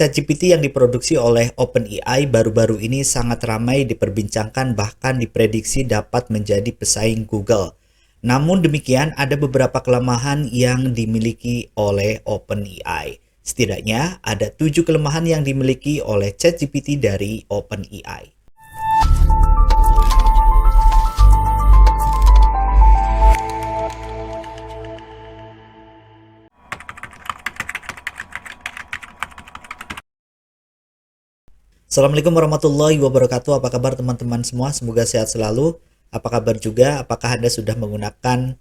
ChatGPT yang diproduksi oleh OpenAI baru-baru ini sangat ramai diperbincangkan, bahkan diprediksi dapat menjadi pesaing Google. Namun demikian, ada beberapa kelemahan yang dimiliki oleh OpenAI. Setidaknya ada 7 kelemahan yang dimiliki oleh ChatGPT dari OpenAI. Assalamualaikum warahmatullahi wabarakatuh. Apa kabar teman-teman semua? Semoga sehat selalu. Apa kabar juga? Apakah Anda sudah menggunakan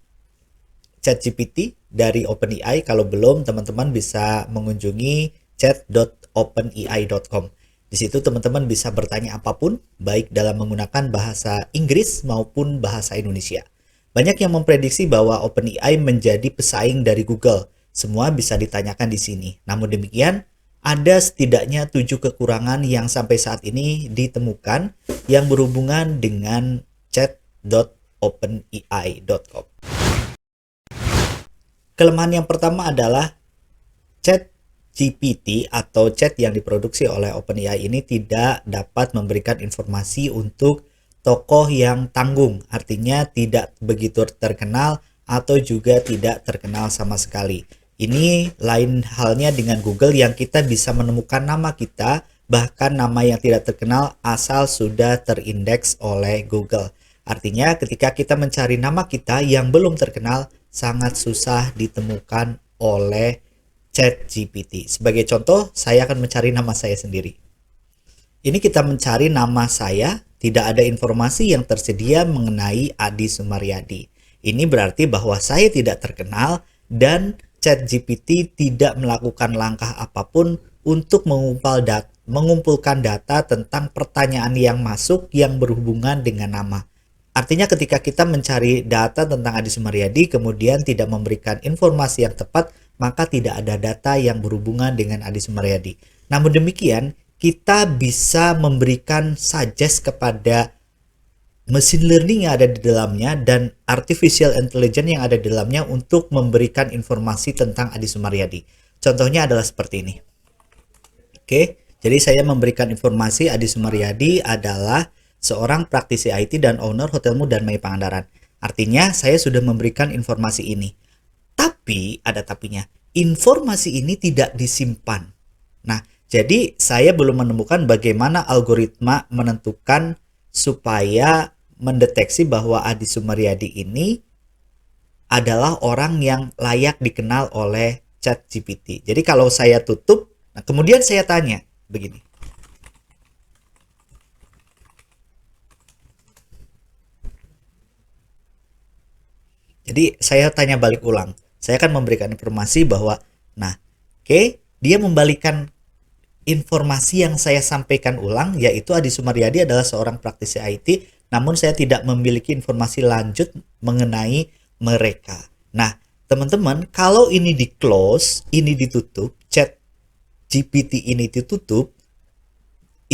ChatGPT dari OpenAI? Kalau belum, teman-teman bisa mengunjungi chat.openai.com. Di situ teman-teman bisa bertanya apapun, baik dalam menggunakan bahasa Inggris maupun bahasa Indonesia. Banyak yang memprediksi bahwa OpenAI menjadi pesaing dari Google. Semua bisa ditanyakan di sini. Namun demikian, ada setidaknya 7 kekurangan yang sampai saat ini ditemukan yang berhubungan dengan chat.openai.com. Kelemahan yang pertama adalah ChatGPT atau chat yang diproduksi oleh OpenAI ini tidak dapat memberikan informasi untuk tokoh yang tanggung, artinya tidak begitu terkenal atau juga tidak terkenal sama sekali. Ini lain halnya dengan Google yang kita bisa menemukan nama kita, bahkan nama yang tidak terkenal asal sudah terindeks oleh Google. Artinya ketika kita mencari nama kita yang belum terkenal, sangat susah ditemukan oleh ChatGPT. Sebagai contoh, saya akan mencari nama saya sendiri. Ini kita mencari nama saya, tidak ada informasi yang tersedia mengenai Adi Sumaryadi. Ini berarti bahwa saya tidak terkenal dan ChatGPT tidak melakukan langkah apapun untuk mengumpulkan data tentang pertanyaan yang masuk yang berhubungan dengan nama. Artinya ketika kita mencari data tentang Adi Sumaryadi kemudian tidak memberikan informasi yang tepat, maka tidak ada data yang berhubungan dengan Adi Sumaryadi. Namun demikian, kita bisa memberikan suggest kepada mesin learning yang ada di dalamnya dan artificial intelligence yang ada di dalamnya untuk memberikan informasi tentang Adi Sumaryadi. Contohnya adalah seperti ini. Oke, jadi saya memberikan informasi Adi Sumaryadi adalah seorang praktisi IT dan owner Hotel Mood dan Mai Pangandaran. Artinya saya sudah memberikan informasi ini. Tapi ada tapinya. Informasi ini tidak disimpan. Nah, jadi saya belum menemukan bagaimana algoritma menentukan supaya mendeteksi bahwa Adi Sumaryadi ini adalah orang yang layak dikenal oleh ChatGPT. Jadi kalau saya tutup, nah kemudian saya tanya begini. Jadi saya tanya balik ulang. Saya akan memberikan informasi bahwa, nah, dia membalikan informasi yang saya sampaikan ulang, yaitu Adi Sumaryadi adalah seorang praktisi IT, namun saya tidak memiliki informasi lanjut mengenai mereka. Nah, teman-teman, kalau ini di close, ini ditutup, chat GPT ini ditutup,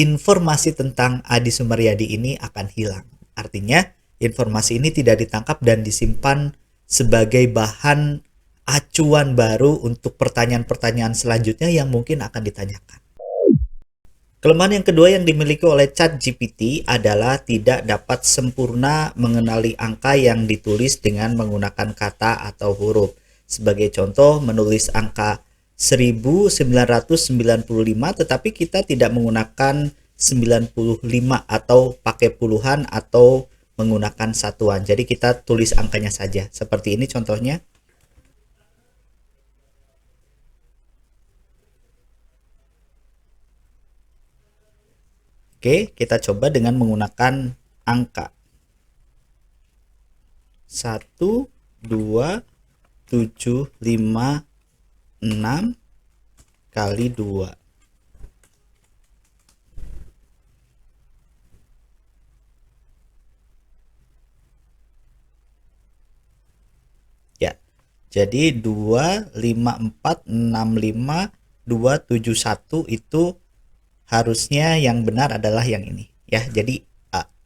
informasi tentang Adi Sumaryadi ini akan hilang. Artinya, informasi ini tidak ditangkap dan disimpan sebagai bahan acuan baru untuk pertanyaan-pertanyaan selanjutnya yang mungkin akan ditanyakan. Kelemahan yang kedua yang dimiliki oleh ChatGPT adalah tidak dapat sempurna mengenali angka yang ditulis dengan menggunakan kata atau huruf. Sebagai contoh, menulis angka 1995 tetapi kita tidak menggunakan 95 atau pakai puluhan atau menggunakan satuan. Jadi kita tulis angkanya saja. Seperti ini contohnya. Oke, kita coba dengan menggunakan angka 1, 2, 7, 5, 6 kali 2. Ya, jadi 2, 5, 4, 6, 5, 2, 7, 1 itu harusnya yang benar adalah yang ini ya. Jadi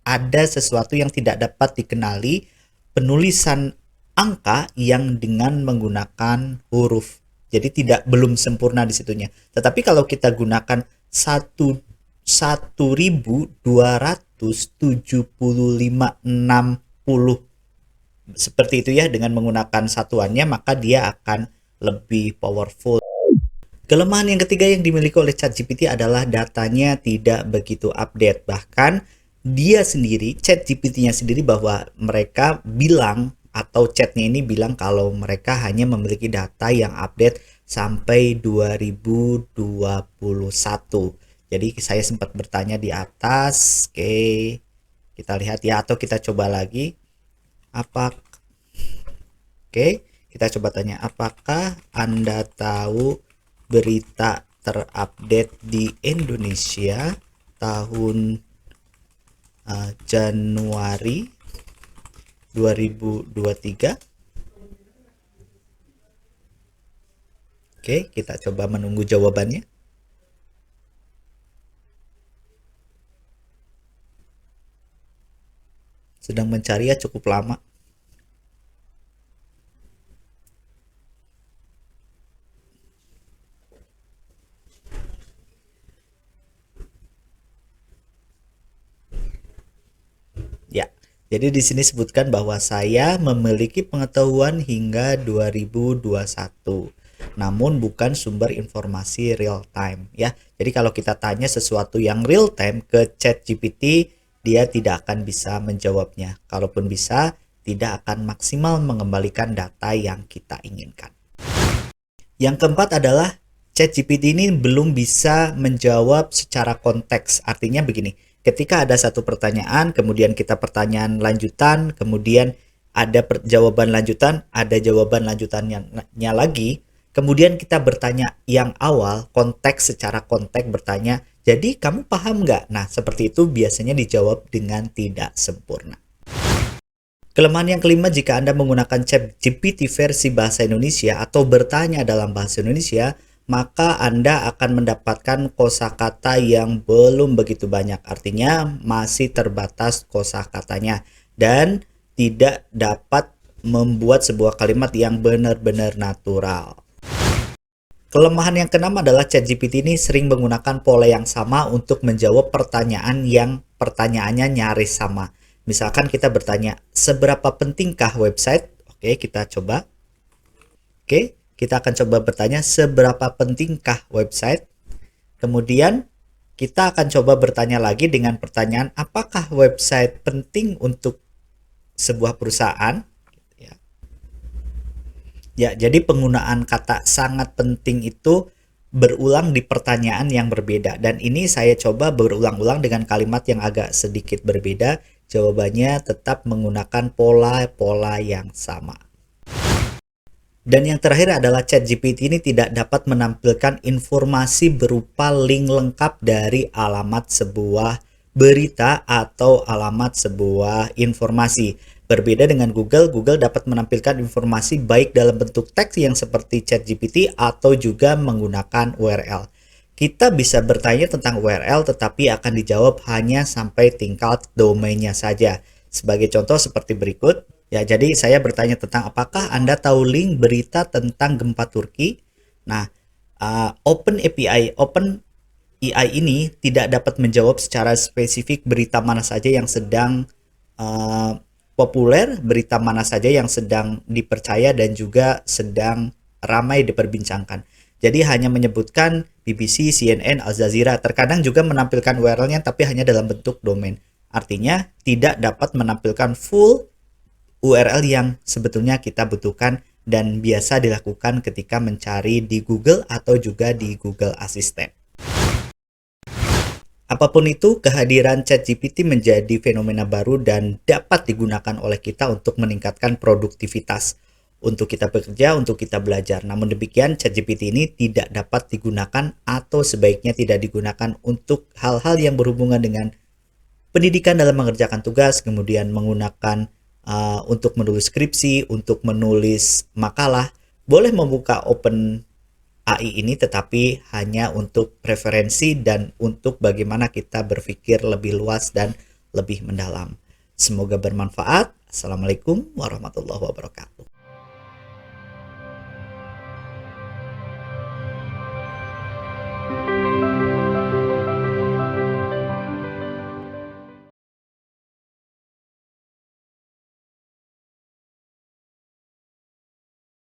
ada sesuatu yang tidak dapat dikenali penulisan angka yang dengan menggunakan huruf Jadi belum sempurna di situnya. Tetapi kalau kita gunakan 127560 seperti itu ya dengan menggunakan satuannya, maka dia akan lebih powerful. Kelemahan yang ketiga yang dimiliki oleh ChatGPT adalah datanya tidak begitu update. Bahkan dia sendiri, ChatGPT-nya sendiri, bahwa mereka bilang atau chatnya ini bilang kalau mereka hanya memiliki data yang update sampai 2021. Jadi saya sempat bertanya di atas. Oke, kita lihat ya, atau kita coba lagi. Oke, kita coba tanya, apakah Anda tahu berita terupdate di Indonesia tahun Januari 2023? Oke, kita coba menunggu jawabannya. Sedang mencari ya, cukup lama. Ya, jadi di sini sebutkan bahwa saya memiliki pengetahuan hingga 2021, namun bukan sumber informasi real time ya. Jadi kalau kita tanya sesuatu yang real time ke ChatGPT, dia tidak akan bisa menjawabnya. Kalaupun bisa, tidak akan maksimal mengembalikan data yang kita inginkan. Yang keempat adalah ChatGPT ini belum bisa menjawab secara konteks. Artinya begini, ketika ada satu pertanyaan, kemudian kita pertanyaan lanjutan, kemudian ada jawaban lanjutan, ada jawaban lanjutannya lagi, kemudian kita bertanya yang awal, konteks secara konteks bertanya, jadi kamu paham nggak? Nah, seperti itu biasanya dijawab dengan tidak sempurna. Kelemahan yang kelima, jika Anda menggunakan ChatGPT versi bahasa Indonesia atau bertanya dalam bahasa Indonesia, maka Anda akan mendapatkan kosakata yang belum begitu banyak. Artinya masih terbatas kosakatanya dan tidak dapat membuat sebuah kalimat yang benar-benar natural. Kelemahan yang keenam adalah ChatGPT ini sering menggunakan pola yang sama untuk menjawab pertanyaan yang pertanyaannya nyaris sama. Misalkan kita bertanya, seberapa pentingkah website? Oke, kita coba. Oke, kita akan coba bertanya, seberapa pentingkah website? Kemudian, kita akan coba bertanya lagi dengan pertanyaan, apakah website penting untuk sebuah perusahaan? Ya, jadi penggunaan kata sangat penting itu berulang di pertanyaan yang berbeda. Dan ini saya coba berulang-ulang dengan kalimat yang agak sedikit berbeda. Jawabannya tetap menggunakan pola-pola yang sama. Dan yang terakhir adalah ChatGPT ini tidak dapat menampilkan informasi berupa link lengkap dari alamat sebuah berita atau alamat sebuah informasi. Berbeda dengan Google, Google dapat menampilkan informasi baik dalam bentuk teks yang seperti ChatGPT atau juga menggunakan URL. Kita bisa bertanya tentang URL tetapi akan dijawab hanya sampai tingkat domainnya saja. Sebagai contoh seperti berikut. Ya, jadi saya bertanya tentang apakah Anda tahu link berita tentang gempa Turki? Nah, OpenAI ini tidak dapat menjawab secara spesifik berita mana saja yang sedang populer, berita mana saja yang sedang dipercaya dan juga sedang ramai diperbincangkan. Jadi hanya menyebutkan BBC, CNN, Al Jazeera. Terkadang juga menampilkan URL-nya tapi hanya dalam bentuk domain. Artinya tidak dapat menampilkan full URL yang sebetulnya kita butuhkan dan biasa dilakukan ketika mencari di Google atau juga di Google Assistant. Apapun itu, kehadiran ChatGPT menjadi fenomena baru dan dapat digunakan oleh kita untuk meningkatkan produktivitas. Untuk kita bekerja, untuk kita belajar. Namun demikian, ChatGPT ini tidak dapat digunakan atau sebaiknya tidak digunakan untuk hal-hal yang berhubungan dengan pendidikan dalam mengerjakan tugas, kemudian menggunakan untuk menulis skripsi, untuk menulis makalah. Boleh membuka Open AI ini tetapi hanya untuk preferensi dan untuk bagaimana kita berpikir lebih luas dan lebih mendalam. Semoga bermanfaat. Assalamualaikum warahmatullahi wabarakatuh.